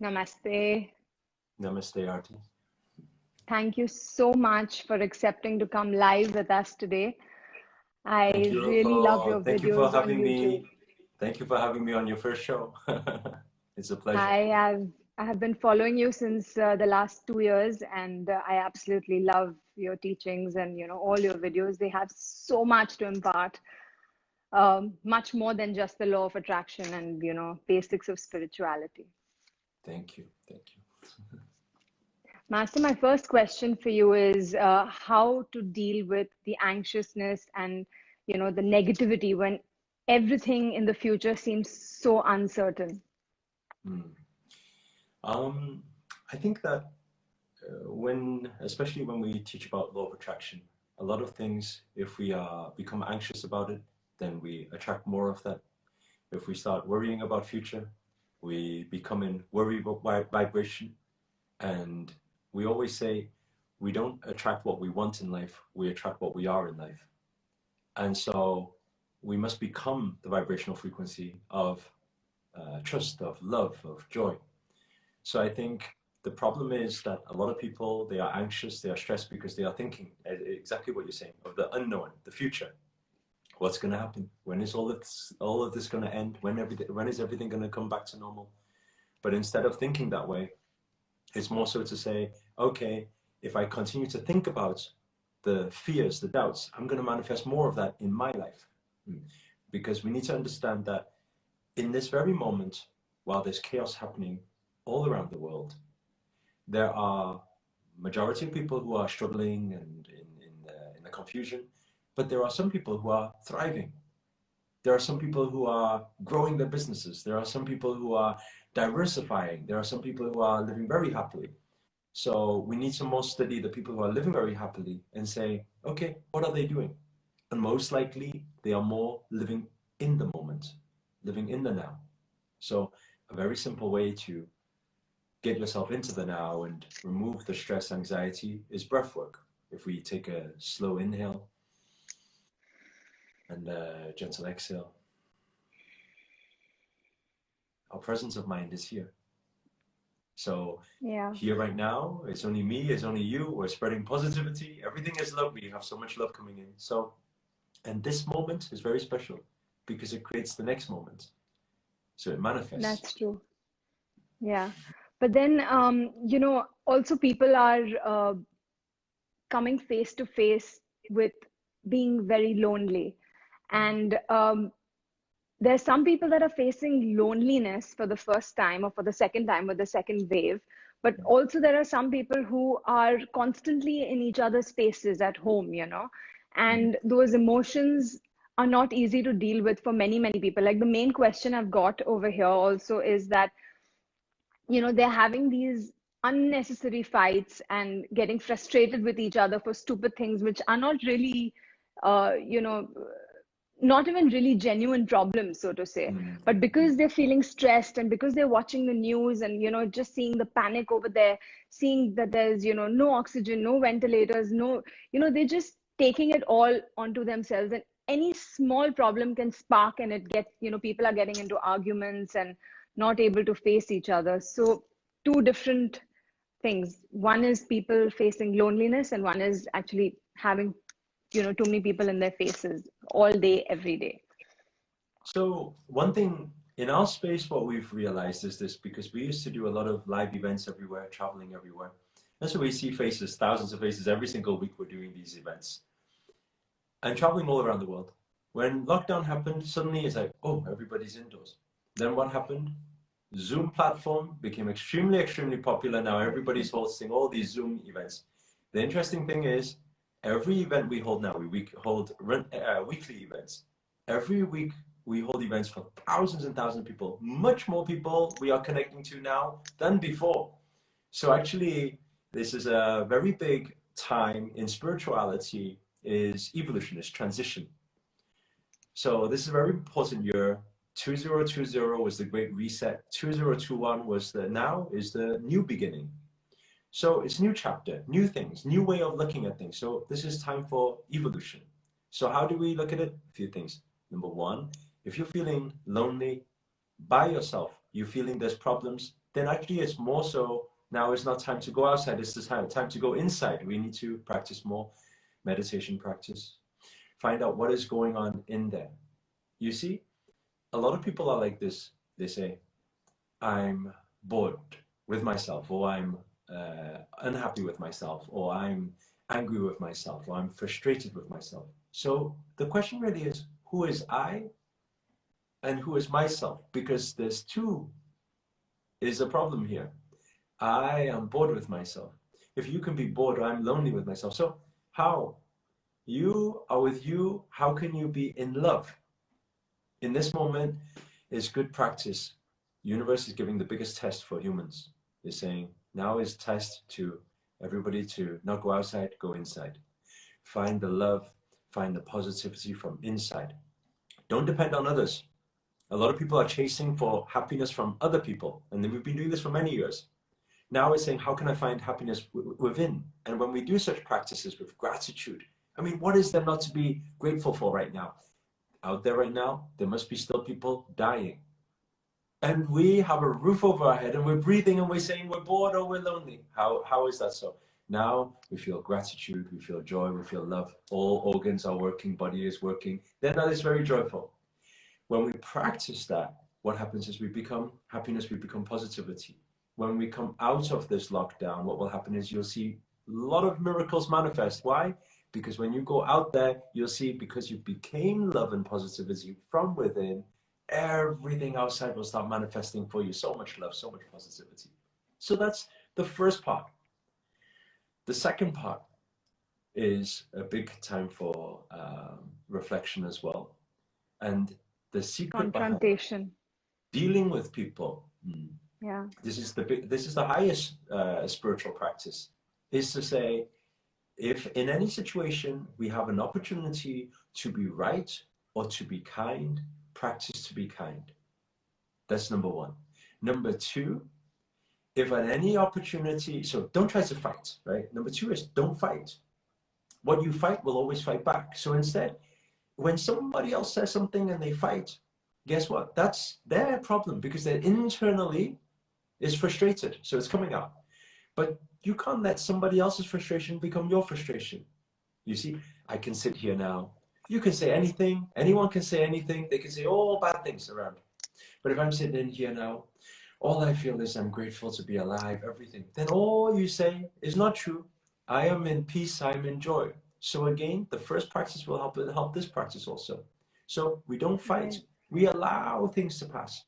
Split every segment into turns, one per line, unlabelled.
Namaste.
Namaste, Aarti.
Thank you so much for accepting to come live with us today. I really love your
Thank you for
videos on
having
YouTube.
me. Thank you for having me on your first show. It's a pleasure.
I have I have been following you since the last 2 years, and I absolutely love your teachings and all your videos. They have so much to impart, much more than just the law of attraction and basics of spirituality.
Thank you. Thank you.
Master, my first question for you is how to deal with the anxiousness and the negativity when everything in the future seems so uncertain.
Hmm. Um, I think that especially when we teach about law of attraction, a lot of things, if we become anxious about it, then we attract more of that. If we start worrying about future, we become in worry vibration. And we always say we don't attract what we want in life, we attract what we are in life. And so we must become the vibrational frequency of trust, of love, of joy. So I think the problem is that a lot of people, they are anxious, they are stressed because they are thinking exactly what you're saying, of the unknown, the future. What's going to happen? When is all of this going to end? When is everything going to come back to normal? But instead of thinking that way, it's more so to say, okay, if I continue to think about the fears, the doubts, I'm going to manifest more of that in my life. Because we need to understand that in this very moment, while there's chaos happening all around the world, there are majority of people who are struggling and in the confusion, but there are some people who are thriving. There are some people who are growing their businesses. There are some people who are diversifying. There are some people who are living very happily. So we need to more study the people who are living very happily and say, okay, what are they doing? And most likely they are more living in the moment, living in the now. So a very simple way to get yourself into the now and remove the stress, anxiety is breath work. If we take a slow inhale and a gentle exhale, our presence of mind is here. So
Yeah,
here right now, it's only me, it's only you, we're spreading positivity, everything is love, we have so much love coming in. So, and this moment is very special because it creates the next moment. So it manifests.
that's true. Yeah. But then, also people are coming face to face with being very lonely. And there's some people that are facing loneliness for the first time or for the second time with the second wave. But also there are some people who are constantly in each other's spaces at home, and those emotions are not easy to deal with for many, many people. Like the main question I've got over here also is that they're having these unnecessary fights and getting frustrated with each other for stupid things which are not really uh, you know not even really genuine problems, so to say. But because they're feeling stressed and because they're watching the news and just seeing the panic over there, seeing that there's no oxygen, no ventilators, no, they're just taking it all onto themselves, and any small problem can spark, and it gets, people are getting into arguments and not able to face each other. So two different things. One is people facing loneliness, and one is actually having too many people in their faces all day, every day.
So one thing in our space, what we've realized is this, because we used to do a lot of live events everywhere, traveling everywhere. And so we see faces, thousands of faces every single week we're doing these events and traveling all around the world. When lockdown happened, suddenly it's like, oh, everybody's indoors. Then what happened? Zoom platform became extremely, extremely popular. Now everybody's hosting all these Zoom events. The interesting thing is, every event we hold now, we hold weekly events. Every week we hold events for thousands and thousands of people. Much more people we are connecting to now than before. So actually, this is a very big time in spirituality, is evolution, is transition. So this is a very important year. 2020 was the great reset. 2021 was the now is the new beginning. So it's new chapter, new things, new way of looking at things. So this is time for evolution. So how do we look at it? A few things. Number one, if you're feeling lonely by yourself, you're feeling there's problems, then actually it's more so now it's not time to go outside, it's the time to go inside. We need to practice more meditation practice. Find out what is going on in there. You see, a lot of people are like this. They say, I'm bored with myself, or I'm unhappy with myself, or I'm angry with myself, or I'm frustrated with myself. So the question really is, who is I and who is myself? Because there's two is a problem here. I am bored with myself. If you can be bored, I'm lonely with myself. So how? You are with you. How can you be in love? In this moment is good practice. Universe is giving the biggest test for humans. They're saying now is test to everybody to not go outside, go inside. Find the love, find the positivity from inside. Don't depend on others. A lot of people are chasing for happiness from other people, and we've been doing this for many years. Now we're saying, how can I find happiness within? And when we do such practices with gratitude, I mean, what is there not to be grateful for right now? Out there right now, there must be still people dying. And we have a roof over our head and we're breathing and we're saying we're bored or we're lonely. How is that so? Now we feel gratitude, we feel joy, we feel love. All organs are working, body is working. Then that is very joyful. When we practice that, what happens is we become happiness, we become positivity. When we come out of this lockdown, what will happen is you'll see a lot of miracles manifest. Why? Because when you go out there, you'll see because you became love and positivity from within, everything outside will start manifesting for you. So much love, so much positivity. So that's the first part. The second part is a big time for reflection as well. And the secret behind
Confrontation.
dealing with people,
Yeah.
this is the highest spiritual practice, is to say, if in any situation we have an opportunity to be right or to be kind, practice to be kind. That's number one. Number two, if at any opportunity, so don't try to fight, right? Number two is don't fight. What you fight will always fight back. So instead, when somebody else says something and they fight, guess what? That's their problem because they're internally is frustrated. So it's coming out. But you can't let somebody else's frustration become your frustration. You see, I can sit here now. You can say anything. Anyone can say anything. They can say all bad things around. But if I'm sitting in here now, all I feel is I'm grateful to be alive, everything. Then all you say is not true. I am in peace. I'm in joy. So again, the first practice will help this practice also. So we don't fight.
Right.
We allow things to pass.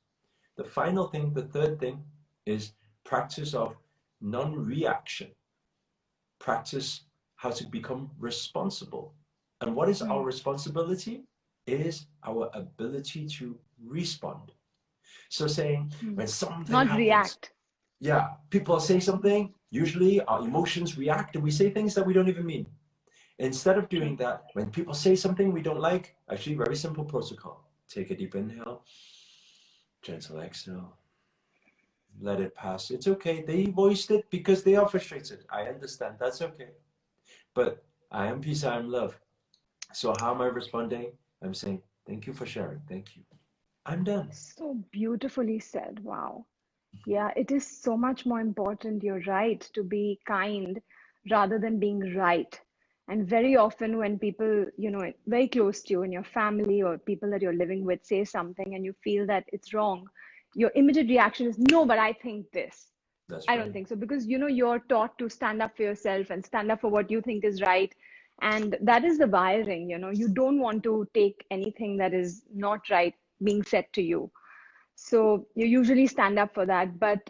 The final thing, the third thing, is practice of non-reaction. Practice how to become responsible. And what is our responsibility? Is our ability to respond. So saying when something
Not
happens,
react.
yeah, people say something, usually our emotions react and we say things that we don't even mean. Instead of doing that, when people say something we don't like, actually very simple protocol. Take a deep inhale, gentle exhale, let it pass. It's okay. They voiced it because they are frustrated. I understand. That's okay. But I am peace, I am love. So how am I responding? I'm saying, thank you for sharing. Thank you. I'm done.
So beautifully said. Wow. Yeah, it is so much more important, you're right, to be kind rather than being right. And very often when people, very close to you in your family or people that you're living with say something and you feel that it's wrong, your immediate reaction is, no, but I think this.
That's
I don't
right.
think so because you're taught to stand up for yourself and stand up for what you think is right. And that is the wiring, you don't want to take anything that is not right being said to you. So you usually stand up for that. But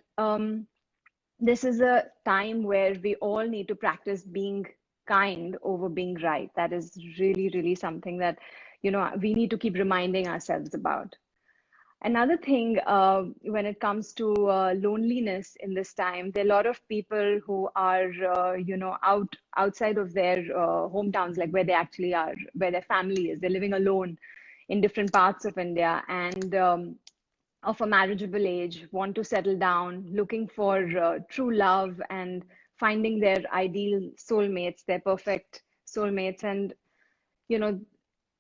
this is a time where we all need to practice being kind over being right. That is really, really something that, we need to keep reminding ourselves about. Another thing, when it comes to loneliness in this time, there are a lot of people who are, outside of their hometowns, like where they actually are, where their family is. They're living alone in different parts of India and of a marriageable age, want to settle down, looking for true love and finding their ideal soulmates, their perfect soulmates. And, you know,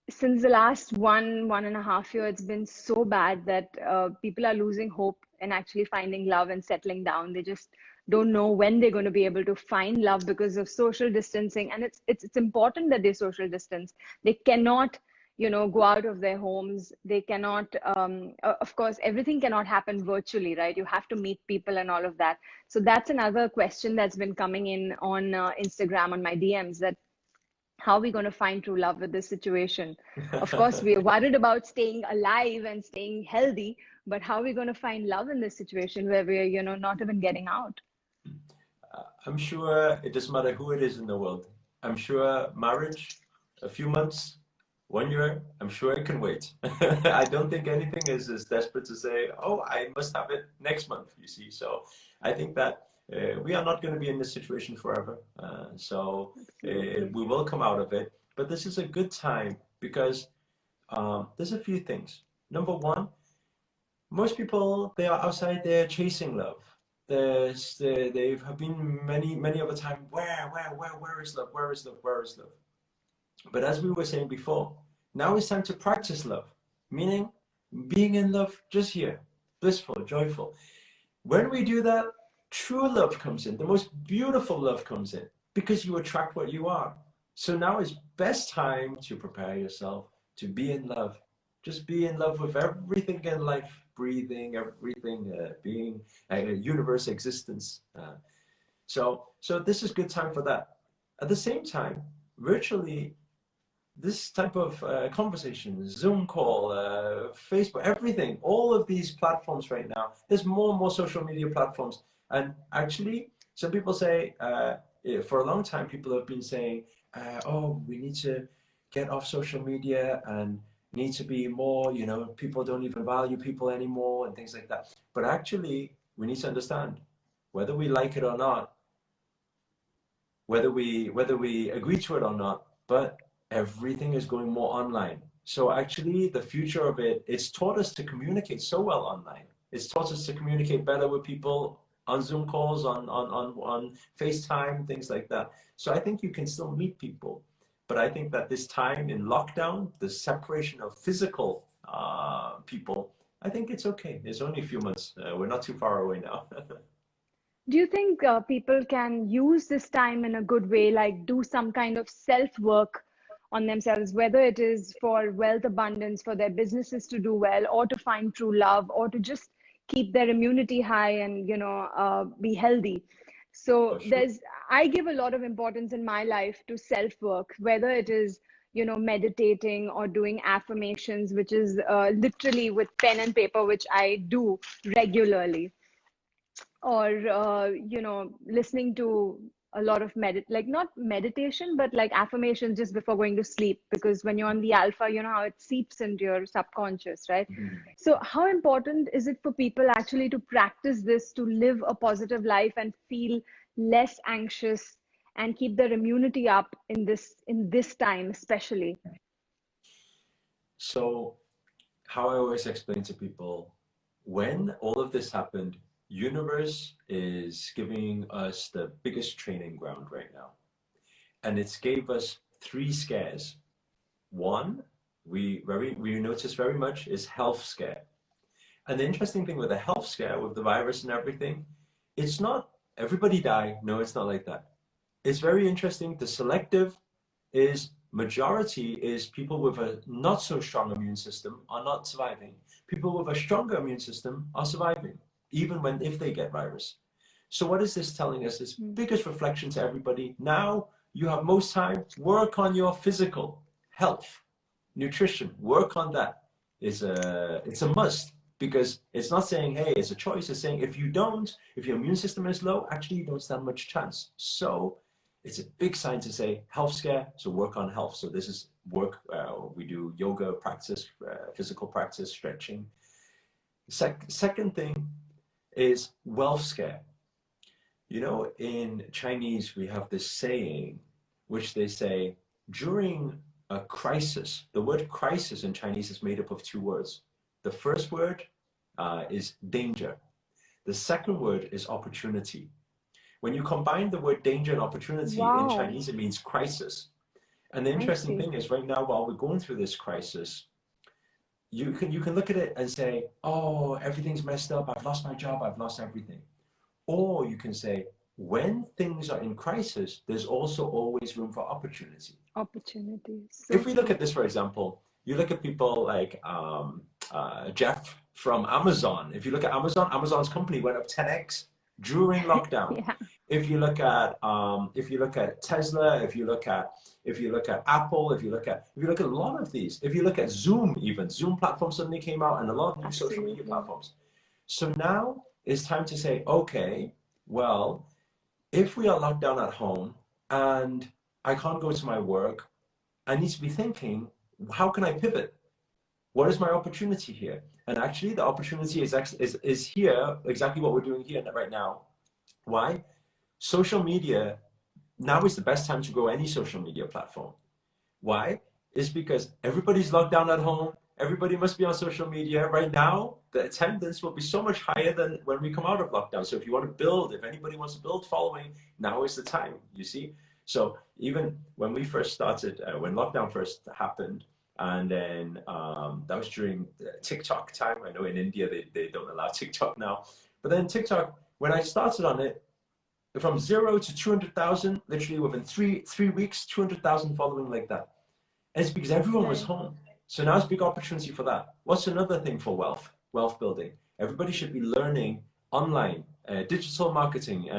since the last 1.5 years, it's been so bad that people are losing hope and actually finding love and settling down. They just don't know when they're going to be able to find love because of social distancing. And it's important that they social distance. They cannot, go out of their homes. They cannot, of course, everything cannot happen virtually, right? You have to meet people and all of that. So that's another question that's been coming in on Instagram, on my DMs, that how are we going to find true love with this situation? Of course, we are worried about staying alive and staying healthy, but how are we going to find love in this situation where we're, not even getting out?
I'm sure it doesn't matter who it is in the world. I'm sure marriage, a few months, 1 year, I'm sure it can wait. I don't think anything is as desperate to say, oh, I must have it next month, you see. So I think that we are not going to be in this situation forever. We will come out of it. But this is a good time because there's a few things. Number one, most people, they are outside there chasing love. They have been many of a time, where is love? Where is love? Where is love? But as we were saying before, now it's time to practice love, meaning being in love just here, blissful, joyful. When we do that, true love comes in, the most beautiful love comes in, because you attract what you are. So now is best time to prepare yourself to be in love. Just be in love with everything in life, breathing, everything, being, universe, existence. So this is good time for that. At the same time, virtually, this type of conversation, Zoom call, Facebook, everything, all of these platforms right now, there's more and more social media platforms. And actually, some people say, for a long time, people have been saying, oh, we need to get off social media and need to be more, people don't even value people anymore and things like that. But actually, we need to understand, whether we like it or not, whether we agree to it or not, but everything is going more online. So actually, the future of it's taught us to communicate so well online. It's taught us to communicate better with people on Zoom calls, on FaceTime, things like that. So I think you can still meet people. But I think that this time in lockdown, the separation of physical people, I think it's okay. It's only a few months. We're not too far away now.
Do you think people can use this time in a good way, like do some kind of self-work on themselves, whether it is for wealth abundance, for their businesses to do well, or to find true love, or to just keep their immunity high and, be healthy? So
For sure.
I give a lot of importance in my life to self-work, whether it is, meditating or doing affirmations, which is literally with pen and paper, which I do regularly, or listening to a lot of like not meditation but like affirmations just before going to sleep, because when you're on the alpha, you know how it seeps into your subconscious, right?
Mhm.
So how important is it for people actually to practice this, to live a positive life and feel less anxious and keep their immunity up in this time especially?
So how I always explain to people, when all of this happened, universe is giving us the biggest training ground right now. And it's gave us 3 scares. One, we notice very much, is health scare. And the interesting thing with the health scare, with the virus and everything, it's not everybody die. No, it's not like that. It's very interesting. The selective is majority is people with a not so strong immune system are not surviving. People with a stronger immune system are surviving, even if they get virus. So what is this telling us? This biggest reflection to everybody. Now you have most time, work on your physical health, nutrition, work on that. It's a must, because it's not saying, hey, it's a choice. It's saying if your immune system is low, actually you don't stand much chance. So it's a big sign to say health scare, so work on health. So this is work, we do yoga practice, physical practice, stretching. Second thing is wealth scare. In Chinese, we have this saying, which they say, during a crisis, the word crisis in Chinese is made up of 2 words. The first word is danger. The second word is opportunity. When you combine the word danger and opportunity in
Wow,
Chinese, it means crisis. And the
I
interesting
see.
thing is, right now, while we're going through this crisis, you can look at it and say, oh, everything's messed up, I've lost my job, I've lost everything. Or you can say, when things are in crisis, there's also always room for opportunity.
Opportunities. So
If we look
true.
at this, for example, you look at people like Jeff from Amazon. If you look at Amazon, Amazon's company went up 10x during lockdown.
Yeah,
If you look at Tesla, if you look at Apple, if you look at a lot of these, if you look at Zoom, even Zoom platform suddenly came out, and a lot of new social media
absolutely.
platforms. So now it's time to say, okay, well, if we are locked down at home and I can't go to my work, I need to be thinking, how can I pivot? What is my opportunity here? And actually, the opportunity is here, exactly what we're doing here right now. Why? Social media, now is the best time to grow any social media platform. Why? It's because everybody's locked down at home. Everybody must be on social media. Right now, the attendance will be so much higher than when we come out of lockdown. So if you want to build, if anybody wants to build following, now is the time, you see? So even when we first started, when lockdown first happened, and then that was during TikTok time. I know in India they don't allow TikTok now. But then TikTok, when I started on it, from 0 to 200,000, literally within three weeks, 200,000 following like that. And it's because everyone was
Right.
home. So now it's a big opportunity for that. What's another thing for wealth building? Everybody should be learning online, digital marketing,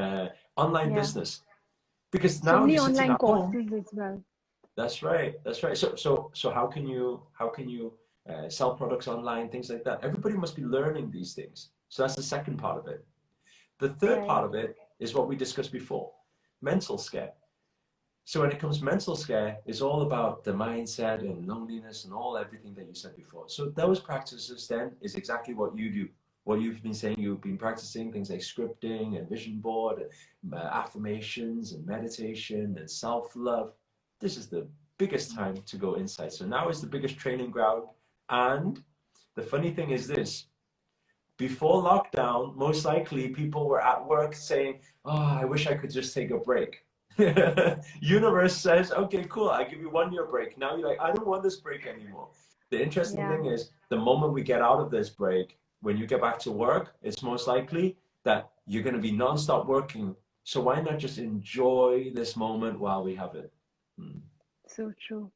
online
Yeah.
business, because
So
now
many
you're sitting
online
at home.
courses as well.
That's right. That's right. So how can you sell products online, things like that? Everybody must be learning these things. So that's the second part of it. The third
Right.
part of it is what we discussed before, mental scare. So when it comes to mental scare, it's all about the mindset and loneliness and all everything that you said before. So those practices then is exactly what you do. What you've been saying, you've been practicing things like scripting and vision board, and, affirmations and meditation and self-love. This is the biggest time to go inside. So now is the biggest training ground. And the funny thing is this, before lockdown, most likely people were at work saying, oh, I wish I could just take a break. Universe says, okay, cool, I give you 1 year break. Now you're like, I don't want this break anymore. The interesting
Yeah.
thing is, the moment we get out of this break, when you get back to work, it's most likely that you're going to be non-stop working. So why not just enjoy this moment while we have it? Hmm.
So true.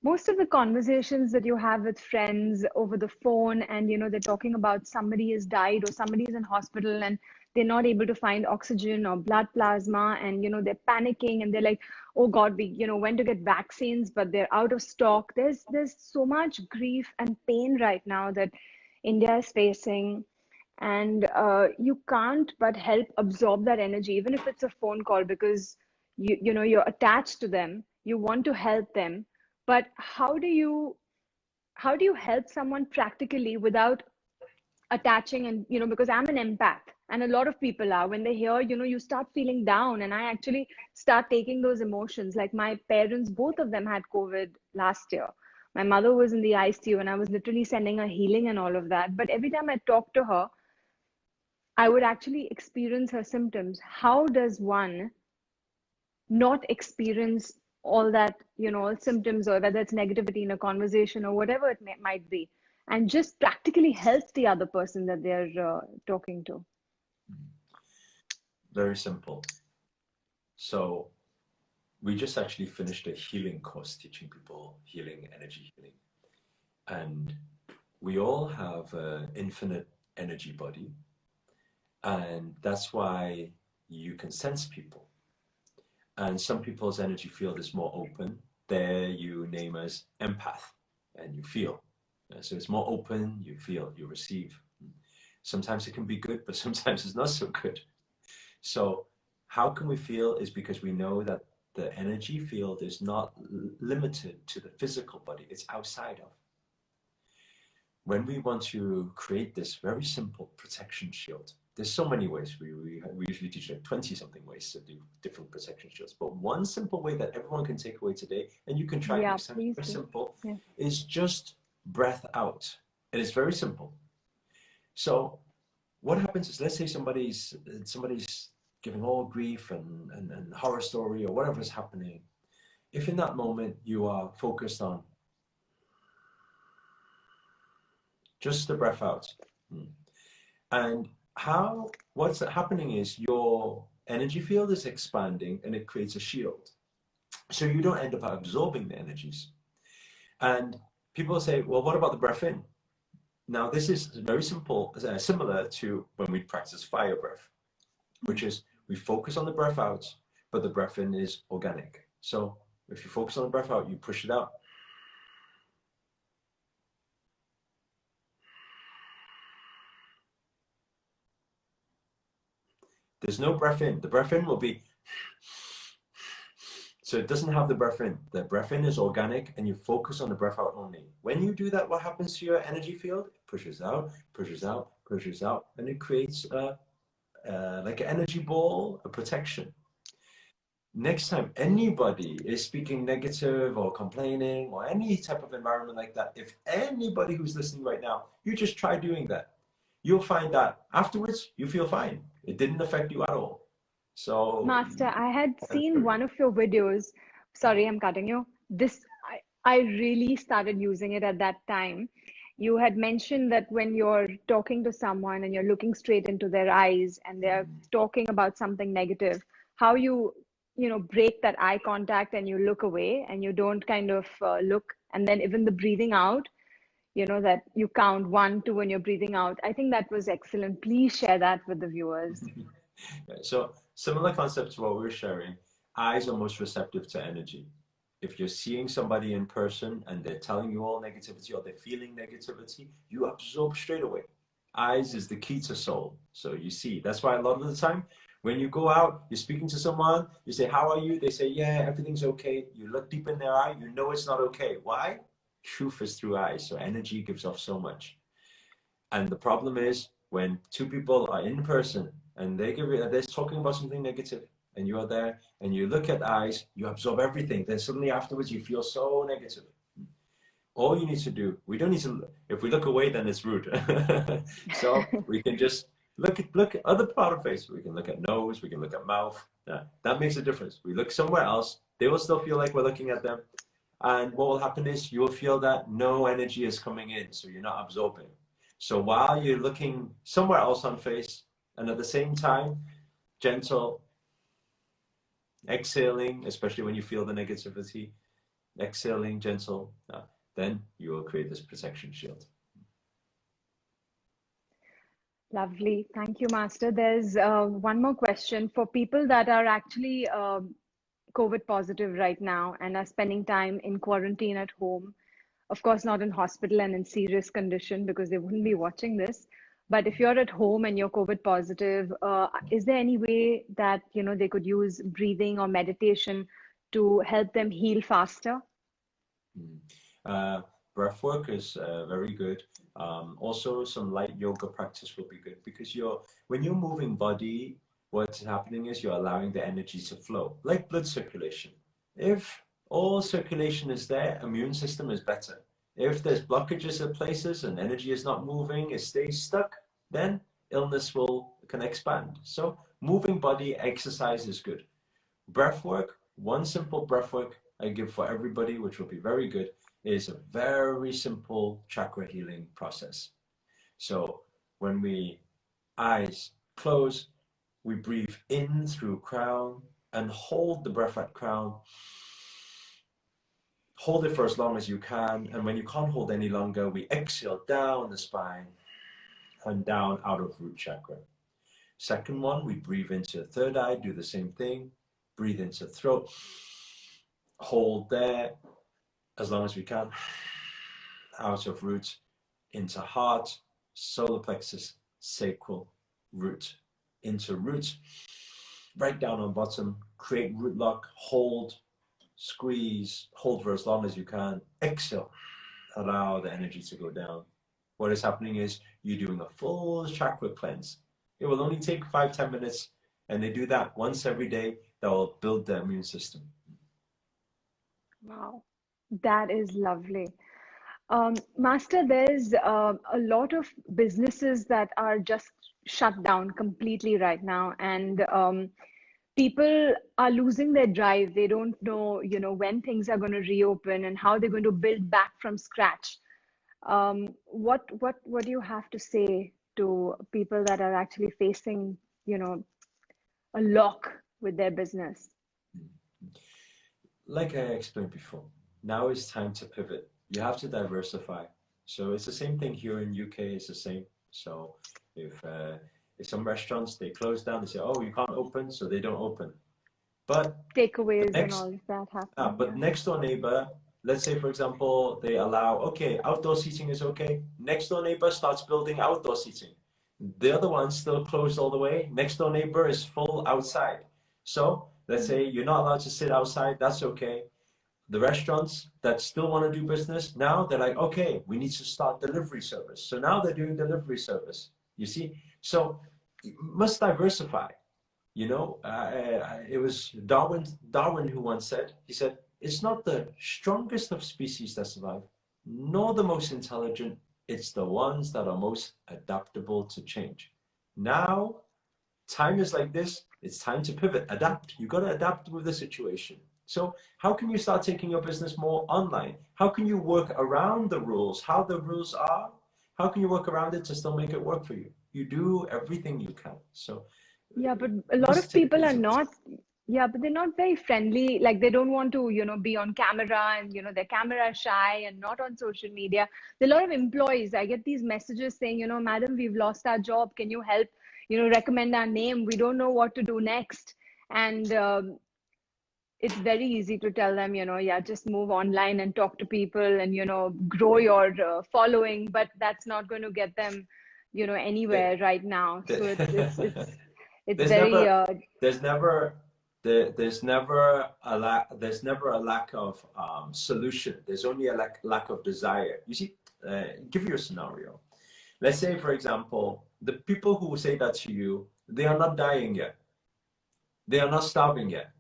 Most of the conversations that you have with friends over the phone, and they're talking about somebody has died or somebody is in hospital and they're not able to find oxygen or blood plasma, and they're panicking and they're like, oh God, we went to get vaccines but they're out of stock. There's so much grief and pain right now that India is facing, and you can't but help absorb that energy, even if it's a phone call, because you're attached to them, you want to help them. But how do you help someone practically without attaching? And because I'm an empath, and a lot of people are, when they hear, you start feeling down, and I actually start taking those emotions. Like my parents, both of them had COVID last year. My mother was in the ICU, and I was literally sending her healing and all of that. But every time I talk to her, I would actually experience her symptoms. How does one not experience all that, symptoms, or whether it's negativity in a conversation or whatever it might be, and just practically help the other person that they're talking to?
Very simple. So we just actually finished a healing course teaching people healing, energy healing. And we all have an infinite energy body. And that's why you can sense people. And some people's energy field is more open. There you name as empath, and you feel. So it's more open, you feel, you receive. Sometimes it can be good, but sometimes it's not so good. So how can we feel is because we know that the energy field is not limited to the physical body, it's outside of. When we want to create this very simple protection shield, there's so many ways. We usually teach like 20 something ways to do different protection shields. But one simple way that everyone can take away today, and you can try it
Yeah,
next time, it's
please
very
do.
simple,
Yeah.
is just breath out. And it's very simple. So what happens is, let's say somebody's giving all grief and horror story or whatever is happening. If in that moment you are focused on just the breath out. And what's happening is your energy field is expanding and it creates a shield. So you don't end up absorbing the energies. And people say, well, what about the breath in? Now, this is very simple, similar to when we practice fire breath, which is we focus on the breath out, but the breath in is organic. So if you focus on the breath out, you push it out. There's no breath in. The breath in will be, so it doesn't have the breath in. The breath in is organic and you focus on the breath out only. When you do that, what happens to your energy field? It pushes out, pushes out, pushes out, and it creates like an energy ball, a protection. Next time anybody is speaking negative or complaining or any type of environment like that, if anybody who's listening right now, you just try doing that. You'll find that afterwards you feel fine. It didn't affect you at all. So,
Master, I had seen one of your videos. Sorry, I'm cutting you. I really started using it at that time. You had mentioned that when you're talking to someone and you're looking straight into their eyes and they're talking about something negative, how you break that eye contact and you look away and you don't kind of look, and then even the breathing out, that you count 1, 2 when you're breathing out. I think that was excellent. Please share that with the viewers.
so similar concept to what we're sharing. Eyes are most receptive to energy. If you're seeing somebody in person and they're telling you all negativity or they're feeling negativity, you absorb straight away. Eyes is the key to soul. So you see, that's why a lot of the time when you go out, you're speaking to someone, you say, how are you? They say, yeah, everything's okay. You look deep in their eye, you know it's not okay. Why? Truth is through eyes. So energy gives off so much. And the problem is when two people are in person and they're talking about something negative and you are there and you look at eyes, you absorb everything. Then suddenly afterwards you feel so negative. All you need to do, we don't need to, if we look away, then it's rude. So we can just look at other part of face. We can look at nose, we can look at mouth. Yeah, that makes a difference. We look somewhere else, they will still feel like we're looking at them. And what will happen is you will feel that no energy is coming in, so you're not absorbing. So while you're looking somewhere else on face, and at the same time, gentle, exhaling, especially when you feel the negativity, exhaling, gentle, then you will create this protection shield.
Lovely. Thank you, Master. There's one more question for people that are actually COVID positive right now and are spending time in quarantine at home. Of course, not in hospital and in serious condition because they wouldn't be watching this. But if you're at home and you're COVID positive, is there any way that they could use breathing or meditation to help them heal faster?
Breath work is very good. Also, some light yoga practice will be good because when you're moving body, what's happening is you're allowing the energy to flow, like blood circulation. If all circulation is there, immune system is better. If there's blockages at places and energy is not moving, it stays stuck, then illness can expand. So moving body exercise is good. Breath work, one simple breath work I give for everybody, which will be very good, is a very simple chakra healing process. So when eyes close, we breathe in through crown and hold the breath at crown. Hold it for as long as you can, and when you can't hold any longer, we exhale down the spine and down out of root chakra. Second one, we breathe into third eye, do the same thing. Breathe into throat, hold there as long as we can. Out of root, into heart, solar plexus, sacral, root, into root, right down on bottom, create root lock, hold, squeeze, hold for as long as you can, exhale, allow the energy to go down. What is happening is you're doing a full chakra cleanse. It will only take 5-10 minutes, and they do that once every day. That will build the immune system.
Wow, that is lovely. Master, there's a lot of businesses that are just shut down completely right now, and people are losing their drive. They don't know, when things are going to reopen and how they're going to build back from scratch. What do you have to say to people that are actually facing, a lock with their business?
Like I explained before, now is time to pivot. You have to diversify. So it's the same thing here in UK. It's the same. So if some restaurants they close down, they say, "Oh, you can't open," so they don't open. But the
Takeaways and
next,
all of that happen.
but
Yeah.
next door neighbor, let's say for example, they allow okay, outdoor seating is okay. Next door neighbor starts building outdoor seating. The other one's still closed all the way. Next door neighbor is full outside. So let's say you're not allowed to sit outside. That's okay. The restaurants that still want to do business now they're like, okay, we need to start delivery service. So now they're doing delivery service. You see, so you must diversify. It was Darwin who once said, he said, it's not the strongest of species that survive, nor the most intelligent. It's the ones that are most adaptable to change. Now, time is like this. It's time to pivot, adapt. You got to adapt with the situation. So how can you start taking your business more online? How can you work around the rules, how the rules are? How can you work around it to still make it work for you? You do everything you can. So
Yeah, but a
you
lot
must
of
take it
people are
easy.
not, yeah, but they're not very friendly. Like they don't want to, be on camera and, they're camera shy and not on social media. There are a lot of employees. I get these messages saying, madam, we've lost our job. Can you help, recommend our name? We don't know what to do next. And it's very easy to tell them, yeah, just move online and talk to people and, grow your following, but that's not going to get them,
The-
anywhere right now. So it's
there's
very,
never there's never there's never a lack of solution. There's only a lack of desire. You see, give you a scenario. Let's say, for example, the people who say that to you, they are not dying yet. They are not starving yet.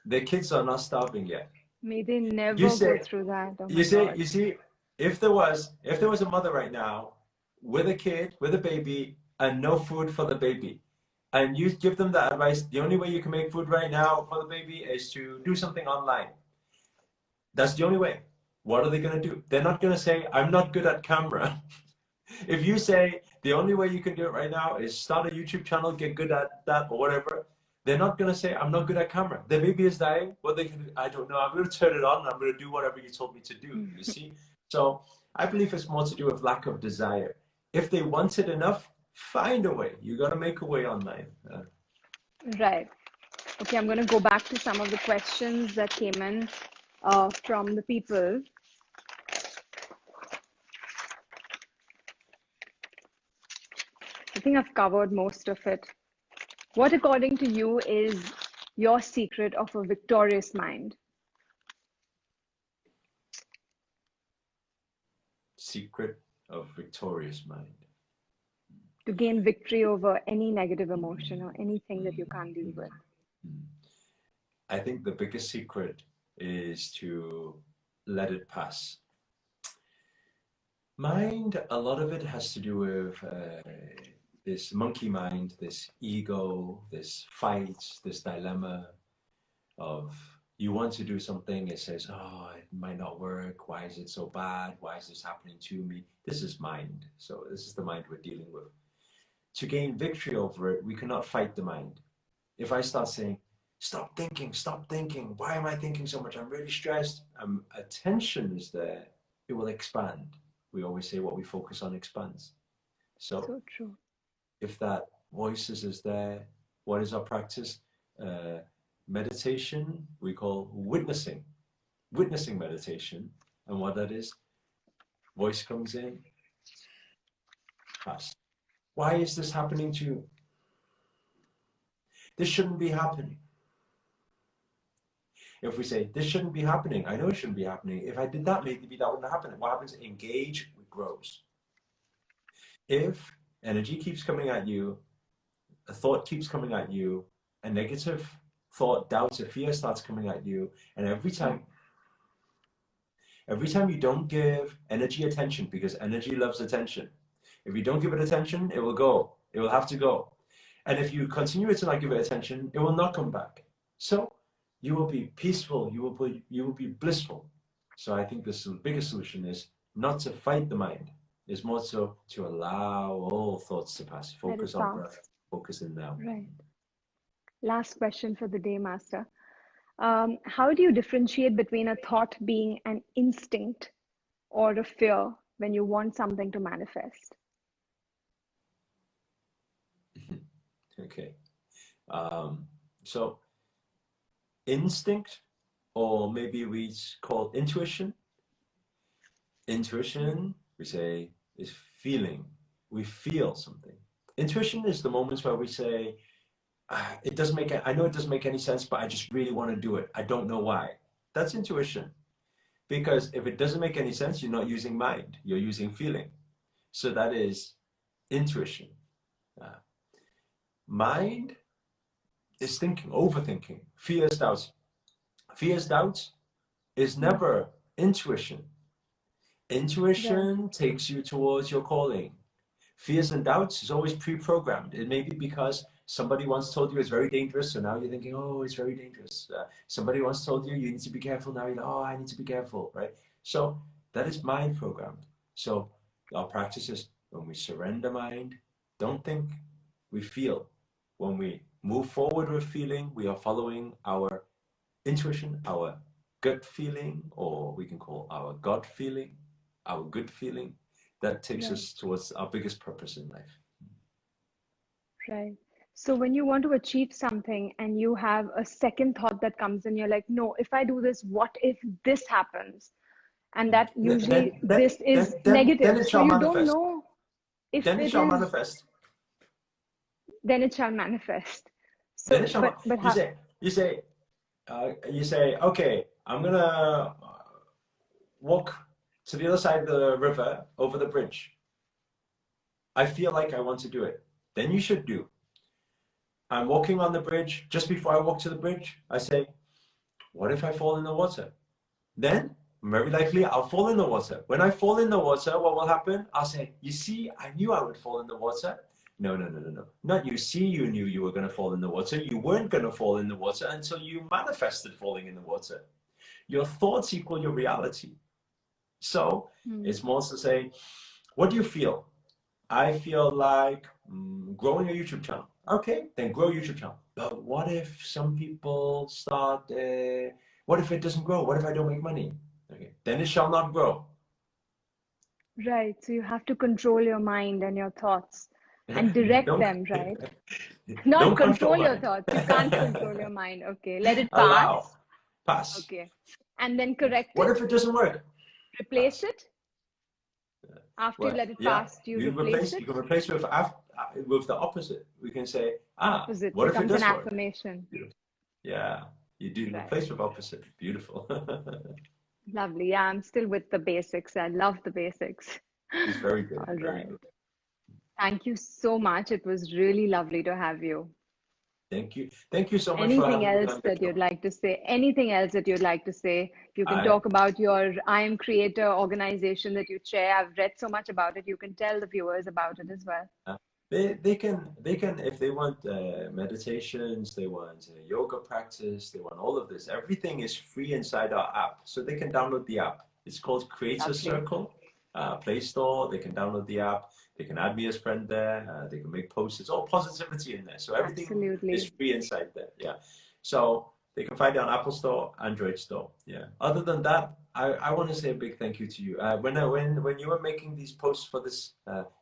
Their kids are not starving yet.
may they
You
never go
say,
through that. Oh
you
my
see,
God.
you see, if there was a mother right now with a kid, with a baby, and no food for the baby, and you give them that advice, the only way you can make food right now for the baby is to do something online. That's the only way. What are they going to do? They're not going to say, I'm not good at camera. If you say the only way you can do it right now is start a YouTube channel, get good at that or whatever, they're not going to say, I'm not good at camera. Their baby is dying. What they can do, I don't know. I'm going to turn it on and I'm going to do whatever you told me to do. You see? So I believe it's more to do with lack of desire. If they want it enough, find a way. You got to make a way online.
Right. Okay, I'm going to go back to some of the questions that came in from the people. I think I've covered most of it. What, according to you, is your secret of a victorious mind?
Secret of victorious mind.
To gain victory over any negative emotion or anything that you can't deal with?
I think the biggest secret is to let it pass. Mind, a lot of it has to do with this monkey mind, this ego, this fight, this dilemma of you want to do something, it says, oh, it might not work. Why is it so bad? Why is this happening to me? This is mind. So this is the mind we're dealing with. To gain victory over it, we cannot fight the mind. If I start saying, stop thinking, why am I thinking so much? I'm really stressed. Attention is there, it will expand. We always say what we focus on expands. So
So true.
if that voices is there, what is our practice? Meditation, we call witnessing meditation. And what that is, voice comes in, pass. Why is this happening to you? This shouldn't be happening. If we say, this shouldn't be happening, I know it shouldn't be happening. If I did that, maybe that wouldn't happen. What happens? Engage, it grows. If energy keeps coming at you, a thought keeps coming at you, a negative thought, doubt, or fear starts coming at you, and every time you don't give energy attention, because energy loves attention. If you don't give it attention, it will go. It will have to go. And if you continue to not give it attention, it will not come back. So you will be peaceful. You will be blissful. So I think the biggest solution is not to fight the mind. It's more so to allow all thoughts to pass.
Let
Focus
it
on
pass.
breath. Focus in now.
Right. Last question for the day, Master. How do you differentiate between a thought being an instinct or a fear when you want something to manifest?
Okay. So instinct, or maybe we call intuition. Intuition, we say, is feeling. We feel something. Intuition is the moments where we say, it doesn't make, I know it doesn't make any sense, but I just really want to do it. I don't know why. That's intuition. Because if it doesn't make any sense, you're not using mind, you're using feeling. So that is intuition. Mind is thinking, overthinking, fears, doubts. Fears, doubts is never intuition.
Right.
Intuition takes you towards your calling. Fears and doubts is always pre-programmed. It may be because somebody once told you it's very dangerous, so now you're thinking, oh, it's very dangerous. Somebody once told you you need to be careful, now you're like, oh, I need to be careful, right? So that is mind programmed. So our practice is when we surrender mind, don't think, we feel. When we move forward with feeling, we are following our intuition, our gut feeling, or we can call our God feeling, our good feeling. That takes
Right.
us towards our biggest purpose in life.
Right. So when you want to achieve something and you have a second thought that comes in, you're like, no, if I do this, what if this happens? And that usually this is
Then
negative.
it
So
shall
you don't
manifest.
know if
Then it
it
shall
is,
manifest.
then it shall manifest.
Then it
So,
shall.
but
You
how,
say, you say, okay, I'm gonna walk to the other side of the river over the bridge. I feel like I want to do it. Then you should do. I'm walking on the bridge. Just before I walk to the bridge, I say, what if I fall in the water? Then very likely I'll fall in the water. When I fall in the water, what will happen? I'll say, you see, I knew I would fall in the water. No, no, no, no, no. Not you see, you knew you were going to fall in the water. You weren't going to fall in the water until you manifested falling in the water. Your thoughts equal your reality. So
hmm,
it's more to say, what do you feel? I feel like growing a YouTube channel. Okay, then grow a YouTube channel. But what if some people start, what if it doesn't grow? What if I don't make money? Okay, then it shall not grow.
right. So you have to control your mind and your thoughts and direct
don't,
them, right? Not
don't control
control your
mind.
thoughts. You can't control your mind. Okay. Let it pass.
Allow, pass.
Okay. And then correct
What if
it,
it doesn't work?
replace
Pass.
it. After you
Well,
let it
yeah,
pass, do you replace
you
it?
can replace with the opposite. We can say,
Opposite
what if it
becomes an
does work?
affirmation.
Yeah, you do
Right.
replace with opposite. Beautiful.
Lovely. Yeah, I'm still with the basics. I love the basics.
It's very good,
All
very
right.
good.
Thank you so much. It was really lovely to have you.
Thank you so much for
Anything
having me
else
on your
that
show.
you'd like to say? Anything else that you'd like to say? You can
I
talk about your I Am Creator organization that you chair. I've read so much about it. You can tell the viewers about it as well.
they can if they want meditations, they want yoga practice, they want all of this. Everything is free inside our app, so they can download the app. It's called Creator
Lovely.
Circle, Play Store. They can download the app. They can add me as friend there. They can make posts. It's all positivity in there, so everything is
Absolutely.
free inside there. Yeah, so they can find it on Apple Store, Android Store. Yeah. Other than that, I want to say a big thank you to you. When you were making these posts for this,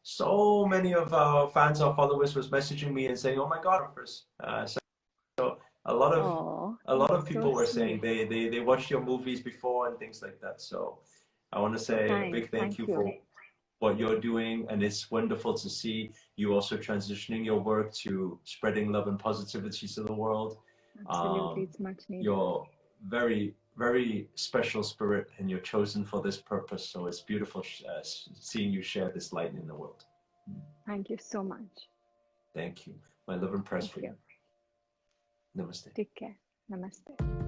so many of our fans, our followers, was messaging me and saying, "Oh my God, Chris!" So a lot of
Oh,
a lot of
that's so
people were saying
sweet.
they watched your movies before and things like that. So I want to say a
Thanks.
big thank
Thank
you
you.
for what you're doing, and it's wonderful to see you also transitioning your work to spreading love and positivity to the world.
Absolutely.
Um,
It's much needed.
you're very, very special spirit, and you're chosen for this purpose. So it's beautiful seeing you share this light in the world.
Thank you so much.
Thank you. My love and prayers
Thank
for
you.
you. Namaste.
Take care. Namaste.